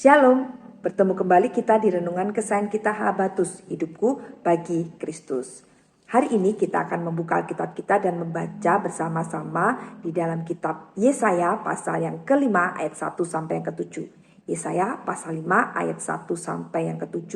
Shalom, bertemu kembali kita di Renungan Kesayangan kita Habatus, hidupku bagi Kristus. Hari ini kita akan membuka Alkitab kita dan membaca bersama-sama di dalam kitab Yesaya pasal yang ke-5 ayat 1 sampai yang ke-7. Yesaya pasal 5 ayat 1 sampai yang ke-7.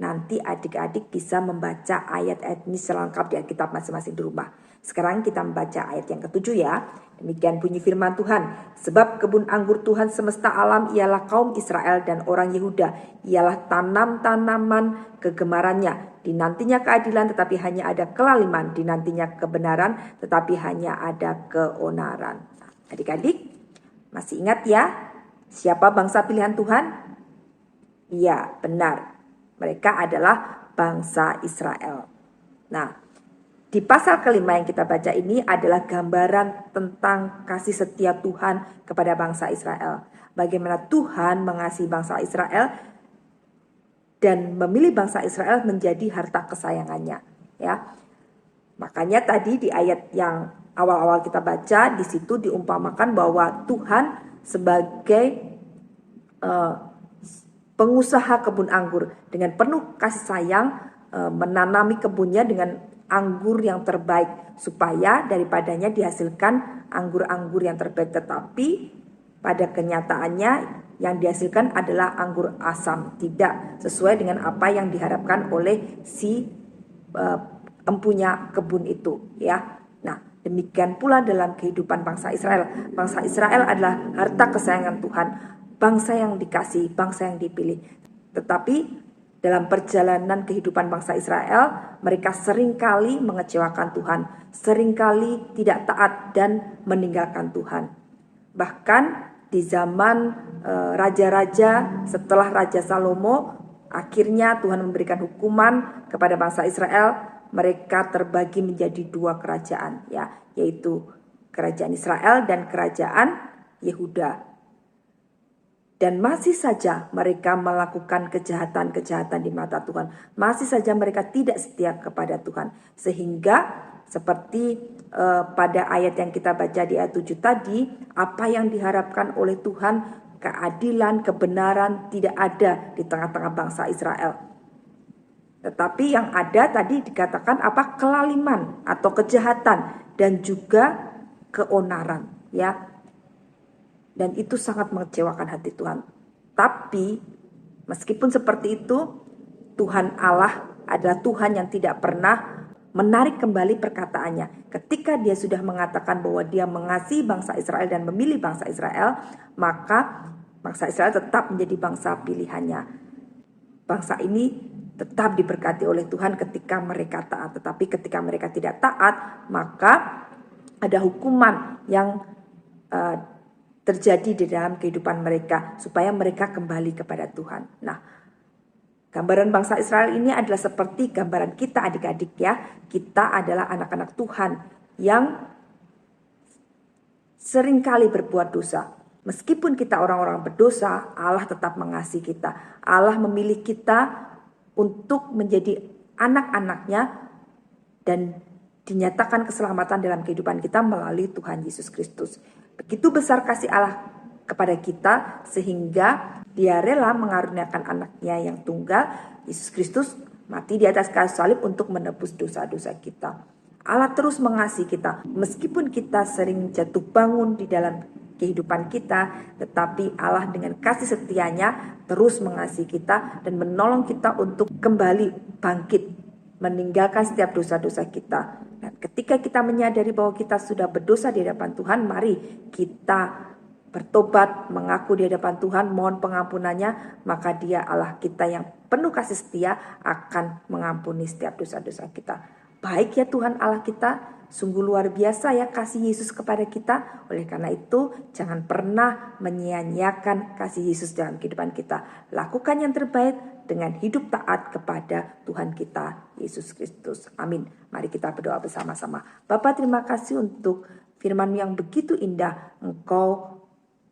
Nanti adik-adik bisa membaca ayat-ayat ini selengkap di Alkitab masing-masing di rumah. Sekarang kita membaca ayat yang ke-7 ya. Demikian bunyi firman Tuhan. Sebab kebun anggur Tuhan semesta alam ialah kaum Israel dan orang Yehuda. Ialah tanam-tanaman kegemarannya. Dinantinya keadilan tetapi hanya ada kelaliman. Dinantinya kebenaran tetapi hanya ada keonaran. Adik-adik masih ingat ya siapa bangsa pilihan Tuhan? Iya benar. Mereka adalah bangsa Israel. Nah, di pasal kelima yang kita baca ini adalah gambaran tentang kasih setia Tuhan kepada bangsa Israel. Bagaimana Tuhan mengasihi bangsa Israel dan memilih bangsa Israel menjadi harta kesayangannya. Ya, makanya tadi di ayat yang awal-awal kita baca, di situ diumpamakan bahwa Tuhan sebagai pengusaha kebun anggur dengan penuh kasih sayang menanami kebunnya dengan anggur yang terbaik supaya daripadanya dihasilkan anggur-anggur yang terbaik, tetapi pada kenyataannya yang dihasilkan adalah anggur asam, tidak sesuai dengan apa yang diharapkan oleh si empunya kebun itu ya. Nah, demikian pula dalam kehidupan bangsa Israel. Bangsa Israel adalah harta kesayangan Tuhan, bangsa yang dikasihi, bangsa yang dipilih. Tetapi dalam perjalanan kehidupan bangsa Israel, mereka seringkali mengecewakan Tuhan, seringkali tidak taat dan meninggalkan Tuhan. Bahkan di zaman raja-raja setelah Raja Salomo, akhirnya Tuhan memberikan hukuman kepada bangsa Israel. Mereka terbagi menjadi dua kerajaan, ya, yaitu kerajaan Israel dan kerajaan Yehuda. Dan masih saja mereka melakukan kejahatan-kejahatan di mata Tuhan. Masih saja mereka tidak setia kepada Tuhan. Sehingga seperti pada ayat yang kita baca di ayat 7 tadi, apa yang diharapkan oleh Tuhan, keadilan, kebenaran tidak ada di tengah-tengah bangsa Israel. Tetapi yang ada tadi dikatakan apa? Kelaliman atau kejahatan dan juga keonaran, ya. Dan itu sangat mengecewakan hati Tuhan. Tapi meskipun seperti itu, Tuhan Allah adalah Tuhan yang tidak pernah menarik kembali perkataannya. Ketika dia sudah mengatakan bahwa dia mengasihi bangsa Israel dan memilih bangsa Israel, maka bangsa Israel tetap menjadi bangsa pilihannya. Bangsa ini tetap diberkati oleh Tuhan ketika mereka taat. Tetapi ketika mereka tidak taat, maka ada hukuman yang terjadi di dalam kehidupan mereka supaya mereka kembali kepada Tuhan. Nah, gambaran bangsa Israel ini adalah seperti gambaran kita adik-adik ya. Kita adalah anak-anak Tuhan yang seringkali berbuat dosa. Meskipun kita orang-orang berdosa, Allah tetap mengasihi kita. Allah memilih kita untuk menjadi anak-anaknya dan dinyatakan keselamatan dalam kehidupan kita melalui Tuhan Yesus Kristus. Begitu besar kasih Allah kepada kita sehingga dia rela mengaruniakan anaknya yang tunggal, Yesus Kristus, mati di atas kayu salib untuk menebus dosa-dosa kita. Allah terus mengasihi kita meskipun kita sering jatuh bangun di dalam kehidupan kita, tetapi Allah dengan kasih setianya terus mengasihi kita dan menolong kita untuk kembali bangkit, meninggalkan setiap dosa-dosa kita. Dan ketika kita menyadari bahwa kita sudah berdosa di hadapan Tuhan, mari kita bertobat, mengaku di hadapan Tuhan, mohon pengampunannya, maka Dia Allah kita yang penuh kasih setia akan mengampuni setiap dosa-dosa kita. Baik ya Tuhan Allah kita, sungguh luar biasa ya kasih Yesus kepada kita. Oleh karena itu, jangan pernah menyia-nyiakan kasih Yesus dalam kehidupan kita. Lakukan yang terbaik dengan hidup taat kepada Tuhan kita, Yesus Kristus. Amin. Mari kita berdoa bersama-sama. Bapa, terima kasih untuk firman yang begitu indah. Engkau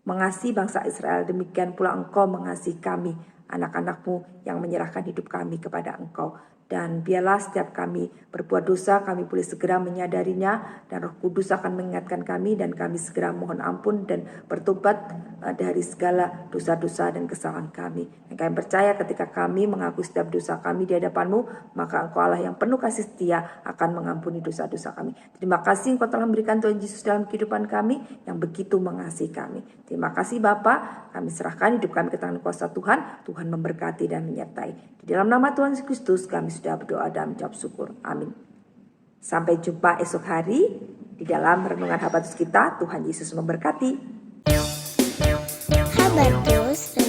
mengasihi bangsa Israel, demikian pula Engkau mengasihi kami, anak-anak-Mu yang menyerahkan hidup kami kepada Engkau. Dan biarlah setiap kami berbuat dosa, kami boleh segera menyadarinya, dan Roh Kudus akan mengingatkan kami, dan kami segera mohon ampun dan bertobat dari segala dosa-dosa dan kesalahan kami. Dan kami percaya ketika kami mengaku setiap dosa kami di hadapan-Mu, maka Engkau Allah yang penuh kasih setia akan mengampuni dosa-dosa kami. Terima kasih Engkau telah memberikan Tuhan Yesus dalam kehidupan kami yang begitu mengasihi kami. Terima kasih Bapa, kami serahkan hidup kami ke tangan kuasa Tuhan. Tuhan memberkati dan menyertai. Di dalam nama Tuhan Yesus Kristus kami sudah berdoa dan mengucap syukur. Amin. Sampai jumpa esok hari di dalam renungan Habatus kita. Tuhan Yesus memberkati. Habatus